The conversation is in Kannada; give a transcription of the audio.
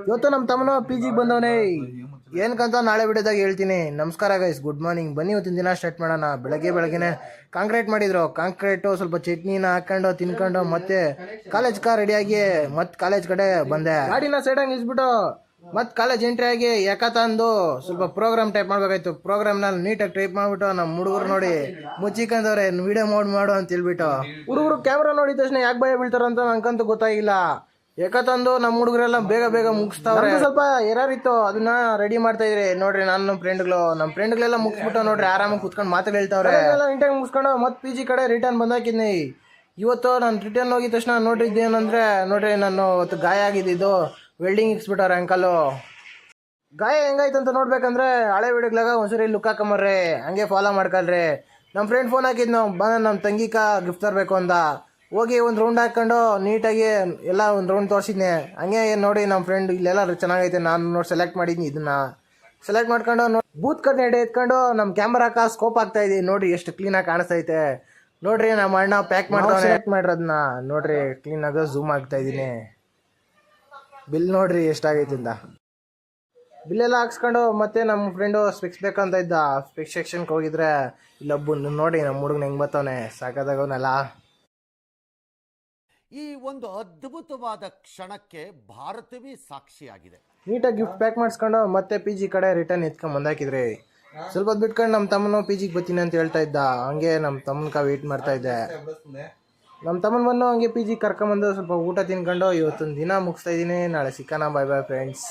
ಇವತ್ತು ನಮ್ಮ ತಮ್ಮನ ಪಿ ಜಿಗೆ ಬಂದವನೇ ಏನಕ್ಕಂತ ನಾಳೆ ವಿಡಿಯೋದಾಗ ಹೇಳ್ತೀನಿ. ನಮಸ್ಕಾರ ಗೈಸ್, ಗುಡ್ ಮಾರ್ನಿಂಗ್. ಬನ್ನಿ ಇವತ್ತಿನ ದಿನ ಸ್ಟಾರ್ಟ್ ಮಾಡೋಣ. ಬೆಳಗ್ಗೆನೆ ಕಾಂಕ್ರೀಟ್ ಮಾಡಿದ್ರು. ಕಾಂಕ್ರೀಟು ಸ್ವಲ್ಪ ಚಟ್ನಿನ ಹಾಕೊಂಡು ತಿನ್ಕೊಂಡು ಮತ್ತೆ ಕಾಲೇಜ್ ರೆಡಿಯಾಗಿ ಮತ್ತೆ ಕಾಲೇಜ್ ಕಡೆ ಬಂದೆ. ಗಾಡಿನ ಸೈಡಾಗಿ ನಿಲ್ಸ್ಬಿಟ್ಟು ಮತ್ತೆ ಕಾಲೇಜ್ ಎಂಟ್ರಿ ಆಗಿ ಯಾಕಂದು ಸ್ವಲ್ಪ ಪ್ರೋಗ್ರಾಮ್ ಟೈಪ್ ಮಾಡ್ಬೇಕಾಯ್ತು. ಪ್ರೋಗ್ರಾಮ್ನಲ್ಲಿ ನೀಟಾಗಿ ಟೈಪ್ ಮಾಡ್ಬಿಟ್ಟು ನಮ್ಮ ಹುಡುಗರು ನೋಡಿ ಮುಚ್ಚಿಕೊಂಡವ್ರೆ, ವಿಡಿಯೋ ಮಾಡು ಅಂತ ಹೇಳ್ಬಿಟ್ಟು. ಹುಡುಗರು ಕ್ಯಾಮ್ರಾ ನೋಡಿದ ತಕ್ಷಣ ಯಾಕೆ ಭಯ ಬೀಳ್ತಾರಂತ ನಂಗಂತೂ ಗೊತ್ತಾಗಿಲ್ಲ. ಯಾಕಂದು ನಮ್ಮ ಹುಡುಗರೆಲ್ಲ ಬೇಗ ಮುಗಿಸ್ತಾವ್ರೆ. ಸ್ವಲ್ಪ ಏರಾರಿತ್ತು, ಅದನ್ನ ರೆಡಿ ಮಾಡ್ತಾ ಇದ್ರಿ ನೋಡ್ರಿ. ನಮ್ಮ ಫ್ರೆಂಡ್ಗಳೆಲ್ಲ ಮುಗಿಸ್ಬಿಟ್ಟು ನೋಡ್ರಿ ಆರಾಮಾಗಿ ಕುತ್ಕೊಂಡು ಮಾತಾಡಿ ಹೇಳ್ತಾವ್ರೆ. ನೀಟಾಗಿ ಮುಗಿಸ್ಕೊಂಡು ಮತ್ತೆ ಪಿ ಜಿ ಕಡೆ ರಿಟರ್ನ್ ಬಂದಾಕಿದ್ನಿ. ಇವತ್ತು ನಾನು ರಿಟರ್ನ್ ಹೋಗಿದ ತಕ್ಷಣ ನೋಡ್ರಿದ್ದೇನಂದ್ರೆ ನೋಡ್ರಿ, ನಾನು ಇವತ್ತು ಗಾಯ ಆಗಿದ್ದು ವೆಲ್ಡಿಂಗ್ ಇಕ್ಸ್ಬಿಟ್ಟವ್ರೆ ಅಂಕಲು. ಗಾಯ ಹೆಂಗಾಯ್ತು ಅಂತ ನೋಡ್ಬೇಕಂದ್ರೆ ಹಳೆ ವಿಡಿಯೋಗ್ಲಾಗ ಒಂದ್ಸರಿ ಲುಕ್ ಹಾಕೊಂಬರ್ರಿ, ಹಂಗೆ ಫಾಲೋ ಮಾಡ್ಕೊಳ್ರಿ. ನಮ್ಮ ಫ್ರೆಂಡ್ ಫೋನ್ ಹಾಕಿದ್ನು, ನಮ್ಮ ತಂಗಿಕ ಗಿಫ್ಟ್ ತರಬೇಕು ಅಂತ. ಹೋಗಿ ಒಂದು ರೌಂಡ್ ಹಾಕೊಂಡು ನೀಟಾಗಿ ಎಲ್ಲ ಒಂದು ರೌಂಡ್ ತೋರಿಸಿದ್ನೆ. ಹಂಗೆ ನೋಡಿ ನಮ್ಮ ಫ್ರೆಂಡ್ ಇಲ್ಲೆಲ್ಲ ಚೆನ್ನಾಗೈತೆ, ನಾನು ನೋಡಿ ಸೆಲೆಕ್ಟ್ ಮಾಡಿದ್ನಿ. ಇದನ್ನ ಸೆಲೆಕ್ಟ್ ಮಾಡ್ಕೊಂಡು ಬೂತ್ ಕಡೆ ಎಡೆ ಎತ್ಕೊಂಡು ನಮ್ಮ ಕ್ಯಾಮ್ರಾಕ ಸ್ಕೋಪ್ ಆಗ್ತಾ ಇದೀನಿ. ನೋಡ್ರಿ ಎಷ್ಟು ಕ್ಲೀನಾಗಿ ಕಾಣಿಸ್ತೈತೆ ನೋಡ್ರಿ. ನಮ್ಮ ಅಣ್ಣ ಪ್ಯಾಕ್ ಮಾಡ್ತಾನೆ, ಸೆಲೆಕ್ಟ್ ಮಾಡಿರೋದನ್ನ ನೋಡ್ರಿ. ಕ್ಲೀನಾಗಿ ಝೂಮ್ ಆಗ್ತಾ ಇದ್ದೀನಿ. ಬಿಲ್ ನೋಡ್ರಿ ಎಷ್ಟಾಗೈತೆ ಅಂತ. ಬಿಲ್ಲೆಲ್ಲ ಹಾಕ್ಸ್ಕೊಂಡು ಮತ್ತೆ ನಮ್ಮ ಫ್ರೆಂಡು ಸ್ಪೆಕ್ಸ್ ಬೇಕಂತ ಇದ್ದ. ಸ್ಪೆಕ್ಸ್ ಸೆಕ್ಷನ್ಗೆ ಹೋಗಿದ್ರೆ ಇಲ್ಲೊಬ್ಬ ನೋಡಿ ನಮ್ಮ ಹುಡುಗನ ಹೆಂಗೆ ಬರ್ತಾವನೆ, ಸಾಕಾದಾಗವನೆಲ್ಲ. ಈ ಒಂದು ಅದ್ಭುತವಾದ ಕ್ಷಣಕ್ಕೆ ಭಾರತವೇ ಸಾಕ್ಷಿಯಾಗಿದೆ. ನೀಟಾಗಿ ಗಿಫ್ಟ್ ಪ್ಯಾಕ್ ಮಾಡಿಸ್ಕೊಂಡು ಮತ್ತೆ ಪಿ ಜಿ ಕಡೆ ರಿಟರ್ನ್ ಎತ್ಕೊಂಡು ಬಂದಾಕಿದ್ರಿ. ಸ್ವಲ್ಪ ಹೊತ್ತು ಬಿಟ್ಕೊಂಡು ನಮ್ಮ ತಮ್ಮನು ಪಿ ಜಿಗೆ ಬರ್ತೀನಿ ಅಂತ ಹೇಳ್ತಾ ಇದ್ದ. ಹಂಗೆ ನಮ್ಮ ತಮ್ಮನ ವೇಟ್ ಮಾಡ್ತಾ ಇದ್ದೆ. ನಮ್ಮ ತಮ್ಮನ ಬಂದು ಹಂಗೆ ಪಿ ಜಿಗೆ ಕರ್ಕೊಂಬಂದು ಸ್ವಲ್ಪ ಊಟ ತಿನ್ಕೊಂಡು ಇವತ್ತೊಂದು ದಿನ ಮುಗಿಸ್ತಾ ಇದ್ದೀನಿ. ನಾಳೆ ಸಿಕ್ಕೋಣ. Bye friends.